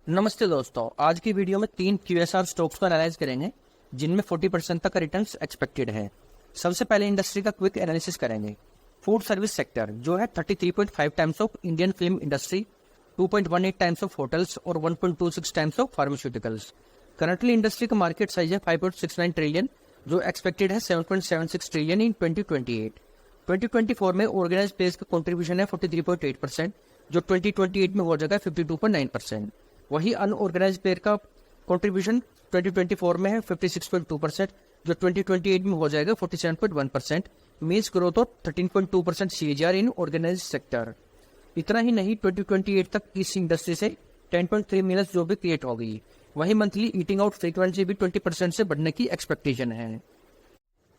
नमस्ते दोस्तों, आज की वीडियो में 3 QSR स्टॉक्स को एनालाइज करेंगे जिनमें 40% तक का रिटर्न्स एक्सपेक्टेड है। सबसे पहले इंडस्ट्री का क्विक एनालिसिस करेंगे। फूड सर्विस सेक्टर जो है 33.5 times of Indian film industry, 2.18 times of hotels और 1.26 times of pharmaceuticals. Currently industry का मार्केट साइज है 5.69 ट्रिलियन जो एक्सपेक्टेड है 7.76 ट्रिलियन इन 2028। 2024 में ऑर्गेनाइज प्लेस का कॉन्ट्रीब्यूशन है 43.8% जो 2028 में हो जाएगा 52.9%। वही अनऑर्गेनाइज प्लेयर का कंट्रीब्यूशन 2024 में है 56.2% जो 2028 में हो जाएगा 47.1%। Means growth of 13.2% CAGR in organize sector. इतना ही नहीं, 2028 तक इस इंडस्ट्री से 10.3 मिलियन जॉब भी क्रिएट होगी। वही मंथली ईटिंग आउट फ्रीक्वेंसी भी 20% से बढ़ने की एक्सपेक्टेशन है।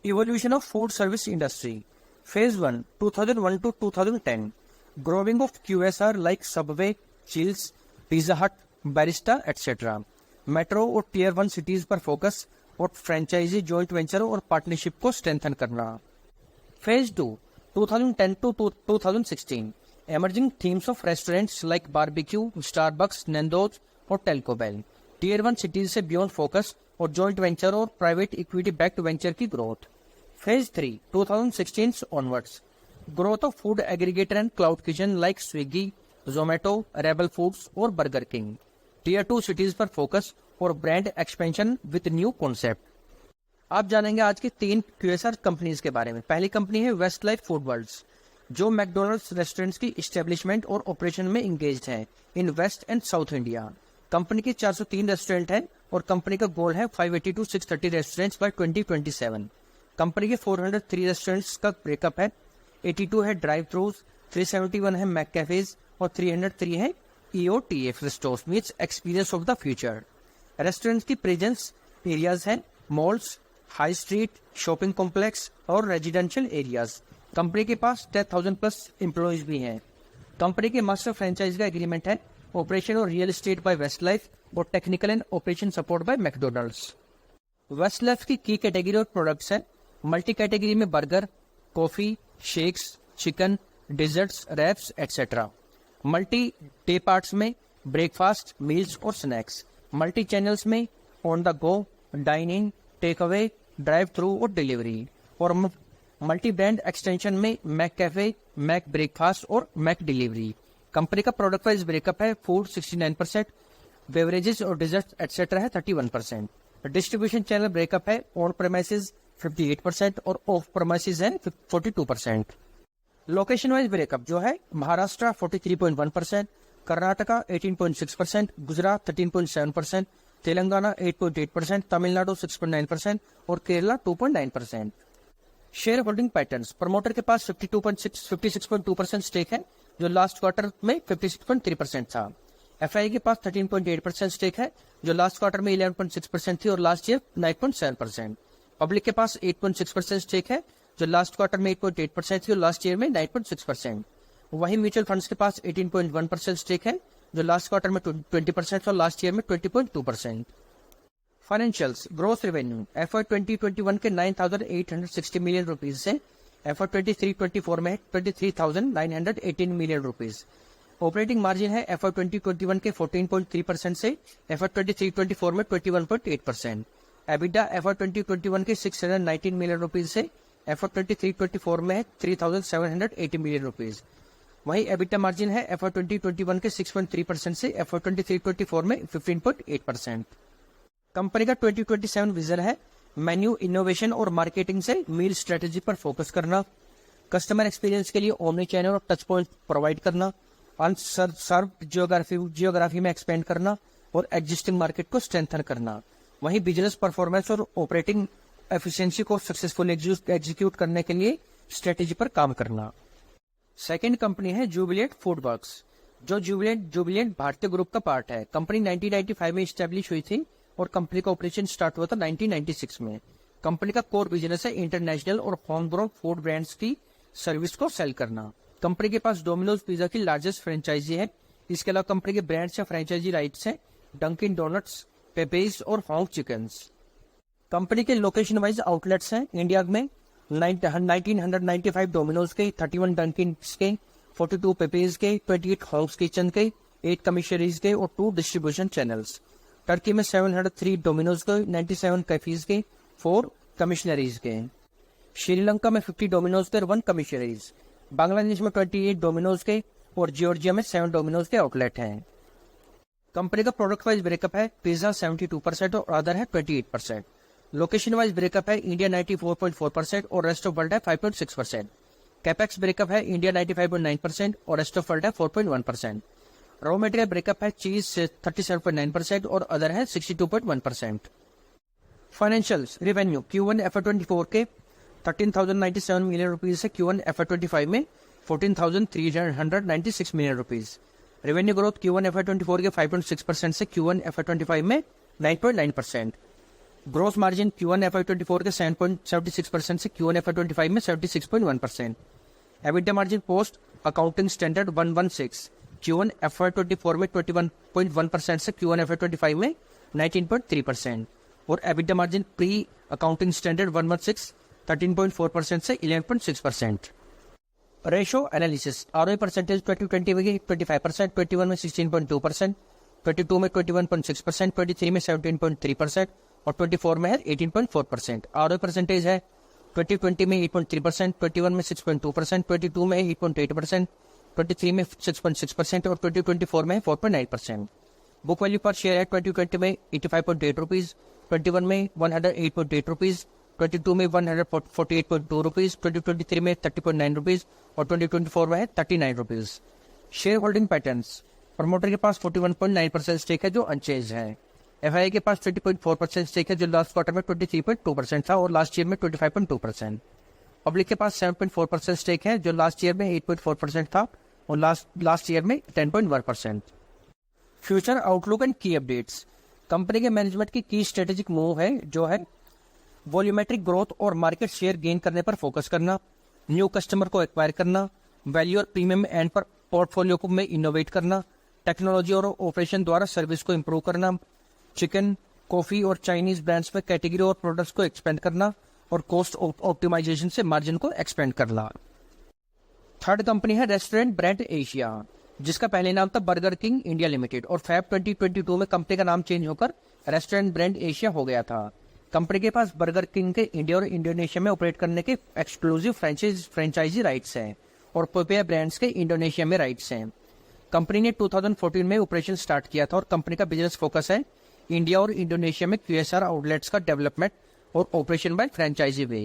Evolution of food service industry phase 1 2001 to 2010। Growing of QSR like Subway, chills, pizza हट, बैरिस्टा एटसेट्रा। मेट्रो और टीयर 1 सिटीज पर फोकस और फ्रेंचाइजी, जॉइंट वेंचर और पार्टनरशिप को स्ट्रेंथन करना। Phase 2 2010 to 2016। Emerging themes of restaurants like barbecue, Starbucks, Nando's और Telco bell. Tier 1 cities से beyond focus और जॉइंट वेंचर और प्राइवेट इक्विटी बैक्ड वेंचर की growth. Phase 3 2016 onwards. Growth of food aggregator and cloud kitchen like Swiggy, Zomato, rebel foods और burger king. Tier 2 cities पर focus और brand expansion with new concept. आप जानेंगे आज की 3 QSR कंपनीज के बारे में। पहली कंपनी है वेस्ट लाइफ फूड वर्ल्ड्स जो मैकडोनल्ड्स रेस्टोरेंट्स की एस्टेब्लिशमेंट और ऑपरेशन में इंगेज्ड है in west and south India. Company के 403 रेस्टोरेंट है और कंपनी का गोल है 580 to 630 रेस्टोरेंट्स बाय 2027। कंपनी के 403 रेस्टोरेंट्स का ब्रेकअप है। 82 है ड्राइव थ्रूज, 371 है मैक कैफेज और 303 है EOTF stores means experience of the future. Restaurant की प्रेजेंस एरियाज हैं malls, high street, shopping complex और रेजिडेंशियल एरियाज। कंपनी के पास 10,000 प्लस एम्प्लॉयज भी हैं। कंपनी के मास्टर फ्रेंचाइज का एग्रीमेंट है ऑपरेशन और real estate by Westlife और technical and operation support by McDonald's. Westlife की कैटेगरी और प्रोडक्ट्स है मल्टी कैटेगरी में burger, coffee, shakes, chicken, desserts, wraps etcetera. Multi day parts में breakfast, meals और snacks. Multi channels में on the go, dine in, take away, drive through और delivery. और multi brand extension में McCafe, McBreakfast और McDelivery. Company का product wise breakup है food 69%, beverages और डिजर्ट एटसेट्रा है 31%। डिस्ट्रीब्यूशन चैनल ब्रेकअप है ऑन प्रेमाइसेस 58% और ऑफ प्रेमाइसेस है 42%। लोकेशन वाइज ब्रेकअप जो है महाराष्ट्र 43.1%, कर्नाटका 18.6%, गुजरात 13.7%, तेलंगाना 8.8%, तमिलनाडु 6.9% और Kerala 2.9%। Share holding patterns. Promoter के पास 56.2% स्टेक है जो लास्ट क्वार्टर में 56.3% था। FI के पास 13.8% स्टेक है जो लास्ट क्वार्टर में 11.6% थी और लास्ट ईयर 9.7%। पब्लिक के पास 8.6% स्टेक है जो लास्ट क्वार्टर में 8.8% थी और लास्ट ईयर में 9.6%। वही म्यूचुअल फंड्स के पास 18.1% स्टेक है जो लास्ट क्वार्टर में 20% और लास्ट ईयर में 20.2%। फाइनेंशियल्स। ग्रोथ रेवेन्यू FY 2021 के 9,860 मिलियन रुपीज से FY 23-24 में 23,918 मिलियन रुपीज। ऑपरेटिंग मार्जिन है FY 2021 के 14.3% से FY 23-24 में 21.8%। EBITDA FY 2021 के 619 मिलियन रुपीज से FY 23-24 में 3,780 मिलियन रुपीज। वही EBITDA मार्जिन है FY 2021 के 6.3% से FY 23-24 में 15.8%। कंपनी का 2027 विजन है मेन्यू इनोवेशन और मार्केटिंग से मील स्ट्रेटेजी पर फोकस करना, कस्टमर एक्सपीरियंस के लिए ओमनी चैनल और टच पॉइंट प्रोवाइड करना, अनसर्व जियोग्राफी में एक्सपेंड करना और एग्जिस्टिंग मार्केट को स्ट्रेंथन करना। वहीं बिजनेस परफॉर्मेंस और ऑपरेटिंग एफिशिएंसी को सक्सेसफुल एग्जीक्यूट करने के लिए स्ट्रेटेजी पर काम करना। सेकेंड कंपनी है जुबिलेंट फूड वर्क्स जो जुबिलेंट भारतीय ग्रुप का पार्ट है। कंपनी 1995 में स्टैब्लिश हुई थी और कंपनी का ऑपरेशन स्टार्ट हुआ था 1996 में। कंपनी का कोर बिजनेस है इंटरनेशनल और होम ग्रोन फूड ब्रांड्स की सर्विस को सेल करना। कंपनी के पास डोमिनोज पिज्जा की लार्जेस्ट फ्रेंचाइजी है। इसके अलावा कंपनी के ब्रांड्स या फ्रेंचाइजी राइट्स हैं डंकिन डोनट्स, पेपेज और हॉन्ग चिकन्स। कंपनी के लोकेशन वाइज आउटलेट्स हैं इंडिया में 1995 डोमिनोज के, 31 डंकिन के, 42 पेपेज के, 28 हॉन्ग्स किचन के, 8 कमिश्नरीज के और 2 डिस्ट्रीब्यूशन चैनल्स। टर्की में 703 डोमिनोज के, 97 कैफीज के, 4 कमिश्नरीज के। श्रीलंका में 50 डोमिनोज के और 1 कमिश्नरीज। बांग्लादेश में 28 डोमिनोज के और जॉर्जिया में 7 डोमिनोज के आउटलेट हैं। कंपनी का प्रोडक्ट वाइज ब्रेकअप है, पिज्जा 72% और अदर है 28%। लोकेशन वाइज ब्रेकअप है, इंडिया 94.4% और रेस्ट ऑफ वर्ल्ड है 5.6%। कैपेक्स ब्रेकअप है, इंडिया 95.9% और रेस्ट ऑफ वर्ल्ड है 4.1%। रॉ मटेरियल ब्रेकअप है, चीज 37.9% और अदर है 62.1%। फाइनेंशियल्स रेवेन्यू Q1 FY24 के 13,097 मिलियन रुपीज से Q1 FY25 में 14,396 million rupees. Revenue growth Q1 FY24 के 5.6% से Q1 FY25 में 9.9%। ग्रोस मार्जिन Q1 FY24 के 7.76% से Q1 FY25 में 76.1%। EBITDA margin post accounting standard 116 Q1 FY24 में 21.1% से Q1 FY25 में 19.3%। और EBITDA margin pre accounting standard 116 13.4% से 11.6%। रेशो एनालिसिस आरओए परसेंटेज 2020 में 25%, 21 में 16.2%, 22 में 21.6%, 23 में 17.3% और 24 में है 18.4%। आरओए परसेंटेज है 2020 में 8.3%, 21 में 6.2%, 22 में 8.8%, 23 में 6.6% और 2024 में 4.9%। बुक वैल्यू पर शेयर है 2020 में 85.8 रुपीज, 21 में 108.8 रुपीज, 22 में 148.2 रुपीज, 2023 में 30.9 रुपीज और 2024 में है 39 rupees. Share holding patterns, promoter के पास 41.9% स्टेक है जो अनचेंज है। एफआईआई के पास 20.4% स्टेक है जो लास्ट क्वार्टर में 23.2% था और लास्ट ईयर में 25.2%। पब्लिक के पास 7.4% स्टेक है जो लास्ट ईयर में 8.4% था और लास्ट ईयर में 10.1%। फ्यूचर आउटलुक एंड की अपडेट्स, कंपनी के मैनेजमेंट की स्ट्रेटेजिक मूव है जो है वॉल्यूमेट्रिक ग्रोथ और मार्केट शेयर गेन करने पर फोकस करना, न्यू कस्टमर को एक्वायर करना, वैल्यू और प्रीमियम एंड पर पोर्टफोलियो को में इनोवेट करना, टेक्नोलॉजी और ऑपरेशन द्वारा सर्विस को इंप्रूव करना, चिकन, कॉफी और चाइनीज ब्रांड्स में कैटेगरी और प्रोडक्ट्स को एक्सपेंड करना और कॉस्ट ऑप्टिमाइजेशन से मार्जिन को एक्सपेंड करना। थर्ड कंपनी है रेस्टोरेंट ब्रांड एशिया, जिसका पहले नाम था बर्गर किंग इंडिया लिमिटेड और फैब 2022 में कंपनी का नाम चेंज होकर रेस्टोरेंट ब्रांड एशिया हो गया था। कंपनी के पास बर्गर किंग के इंडिया और इंडोनेशिया में ऑपरेट करने के एक्सक्लूसिव फ्रेंचाइजी राइट्स हैं और पोपेया ब्रांड्स के इंडोनेशिया में राइट्स हैं। कंपनी ने 2014 में ऑपरेशन स्टार्ट किया था और कंपनी का बिजनेस फोकस है इंडिया और इंडोनेशिया में QSR आउटलेट्स का डेवलपमेंट और ऑपरेशन बाय फ्रेंचाइजी वे।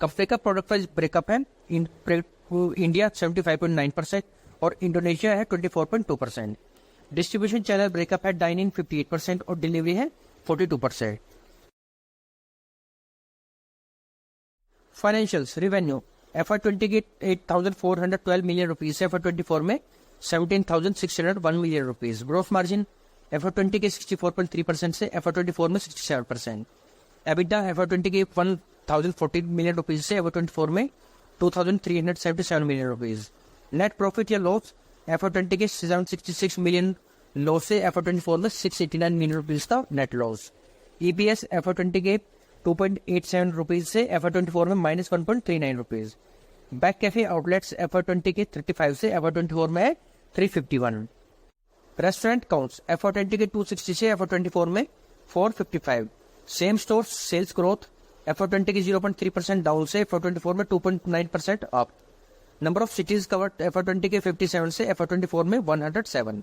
कंपनी का प्रोडक्ट वाइज ब्रेकअप है, इंडिया 75.9% और इंडोनेशिया है 24.2%। डिस्ट्रीब्यूशन चैनल ब्रेकअप है, डाइनिंग 58% और डिलीवरी है 42%। फाइनेंशियल्स रेवेन्यू FY20 के 8,412 मिलियन रुपीज से FY24 में 17,601 million rupees. Growth margin FY20 के 64.3% से FY24 में 67%। एबिटा FY20 के 1,014 मिलियन रुपीज से FY24 में 2,377 मिलियन रुपीज। नेट प्रॉफिट या लॉस FY20 के 766 मिलियन लॉस से FY24 में 689 मिलियन रुपीज का नेट लॉस। EPS FY20 के 2.87 रुपीज से FY24 में -1.39 rupees. Back cafe outlets FY20 के 35 से FY24 में है 351। रेस्टोरेंट काउंट्स FY20 के 260 से FY24 में 455। Same store sales growth FY20 के 0.3% डाउन से FY24 में 2.9% up. Number of cities covered FY20 के 57 से FY24 में 107।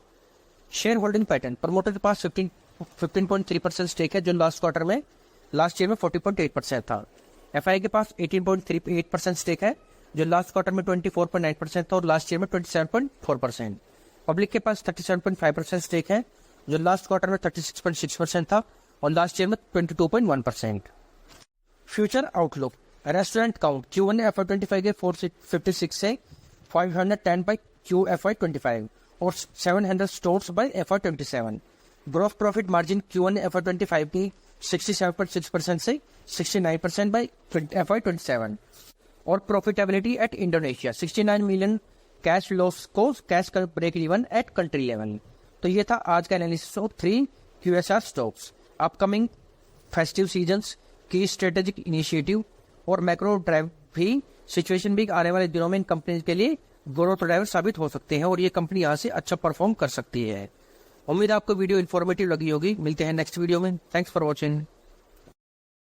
शेयर होल्डिंग पैटर्न, प्रमोटर के पास 15.3% स्टेक है जो लास्ट ईयर में 40.8% था। एफआई के पास 18.38% स्टेक है जो लास्ट क्वार्टर में 24.9% था और लास्ट ईयर में 27.4%। पब्लिक के पास 37.5% स्टेक है जो लास्ट क्वार्टर में 36.6% था और लास्ट ईयर में 22.1%। Future outlook, restaurant count Q1 FY25 के 456 से 510 बाई QFY25 और 700 stores by FY27। Gross profit margin Q1 FY25 की 67.6% से 69% बाई FY27 और profitability at Indonesia 69 million cash loss को cash break even at country level. तो ये था आज का analysis of 3 QSR stocks. Upcoming festive seasons की स्ट्रेटेजिक इनिशिएटिव और मैक्रो ड्राइव भी सिचुएशन भी आने वाले दिनों में इन कंपनीज के लिए ग्रोथ ड्राइवर साबित हो सकते हैं और ये कंपनी यहाँ से अच्छा परफॉर्म कर सकती है। उम्मीद है आपको वीडियो इन्फॉर्मेटिव लगी होगी। मिलते हैं नेक्स्ट वीडियो में। Thanks for watching.